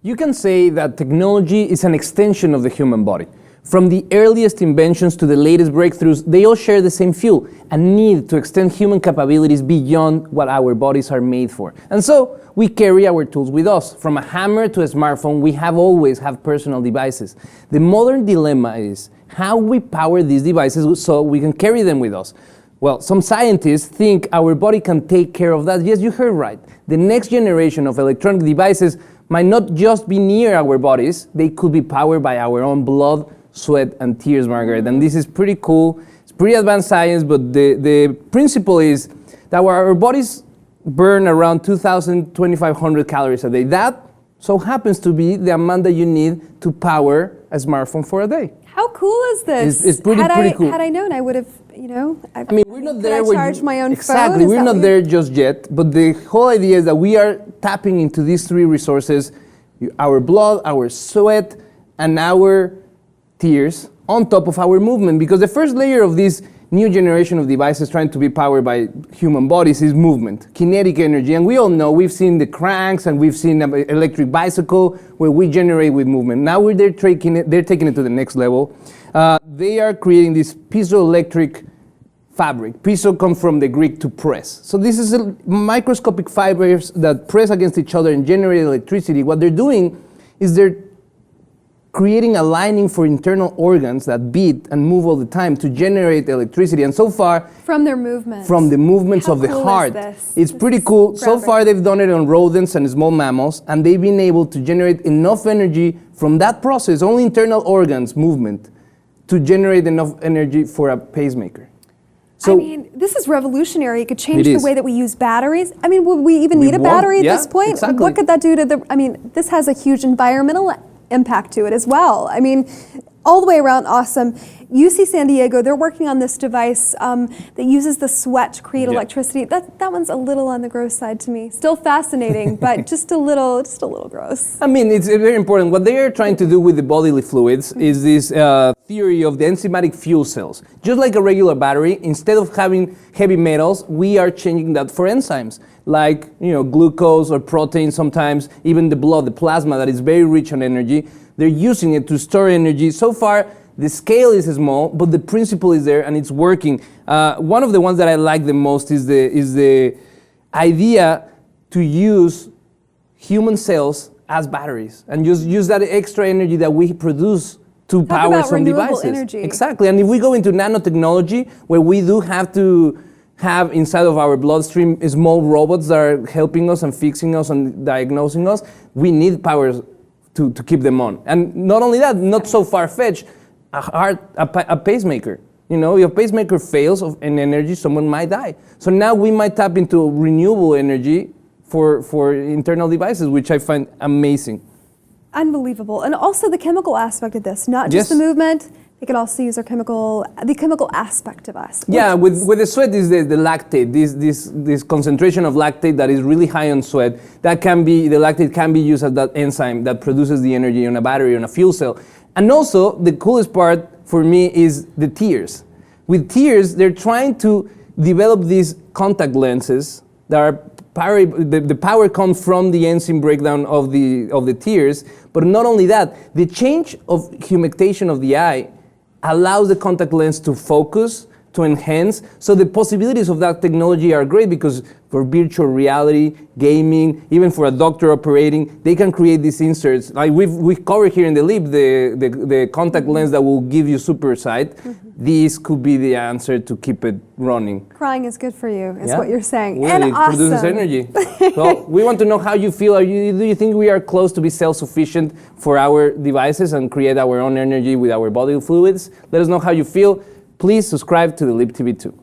You can say that technology is an extension of the human body. From the earliest inventions to the latest breakthroughs, they all share the same fuel, a need to extend human capabilities beyond what our bodies are made for. And so, we carry our tools with us. From a hammer to a smartphone, we have always have personal devices. The modern dilemma is how we power these devices so we can carry them with us. Well, some scientists think our body can take care of that. Yes, you heard right. The next generation of electronic devices might not just be near our bodies, they could be powered by our own blood, sweat, and tears, Margaret. And this is pretty cool. It's pretty advanced science, but the principle is that our bodies burn around 2,000, 2,500 calories a day. That so happens to be the amount that you need to power a smartphone for a day. How cool is this? It's pretty cool. Had I known, I would have, I mean, we're not there. Could I charge my own exactly, phone? we're not there just yet. But the whole idea is that we are tapping into these three resources: our blood, our sweat, and our tears, on top of our movement. Because the first layer of this new generation of devices trying to be powered by human bodies is movement, kinetic energy. And we all know, we've seen the cranks and we've seen an electric bicycle where we generate with movement. Now they're taking it to the next level. They are creating this piezoelectric fabric. Piezo comes from the Greek to press. So this is a microscopic fibers that press against each other and generate electricity. What they're doing is they're creating a lining for internal organs that beat and move all the time to generate electricity. And so far, from their movements. From the movements of the heart. It's pretty cool. So far, they've done it on rodents and small mammals, and they've been able to generate enough energy from that process, only internal organs movement, to generate enough energy for a pacemaker. So, I mean, this is revolutionary. It could change the way that we use batteries. I mean, would we even need a battery at this point? Exactly. What could that do to this has a huge environmental impact to it as well. I mean, all the way around awesome. UC San Diego, they're working on this device that uses the sweat to create electricity. That one's a little on the gross side to me. Still fascinating, but just a little gross. I mean, it's very important. What they are trying to do with the bodily fluids is this theory of the enzymatic fuel cells. Just like a regular battery, instead of having heavy metals, we are changing that for enzymes, like glucose or protein sometimes, even the blood, the plasma that is very rich on energy. They're using it to store energy. So far, the scale is small, but the principle is there and it's working. One of the ones that I like the most is the idea to use human cells as batteries and just use that extra energy that we produce to power some devices. Energy. Exactly. And if we go into nanotechnology, where we do have to have inside of our bloodstream small robots that are helping us and fixing us and diagnosing us, we need power to keep them on. And not only that, not so far-fetched, a pacemaker. If a pacemaker fails in energy, someone might die. So now we might tap into renewable energy for internal devices, which I find amazing. Unbelievable. And also the chemical aspect of this, not just the movement. They can also use the chemical aspect of us. Yeah, with the sweat is the lactate, this concentration of lactate that is really high on sweat. The lactate can be used as that enzyme that produces the energy on a battery, on a fuel cell. And also, the coolest part for me is the tears. With tears, they're trying to develop these contact lenses that are the power comes from the enzyme breakdown of the tears. But not only that, the change of humectation of the eye allows the contact lens to focus, to enhance. So the possibilities of that technology are great because for virtual reality, gaming, even for a doctor operating, they can create these inserts. Like we've covered here in the lip the contact lens that will give you super sight. This could be the answer to keep it running. Crying is good for you, is what you're saying. Well, and it awesome. produces energy. Well, we want to know how you feel. Do you think we are close to be self-sufficient for our devices and create our own energy with our bodily fluids? Let us know how you feel. Please subscribe to the Lip TV 2.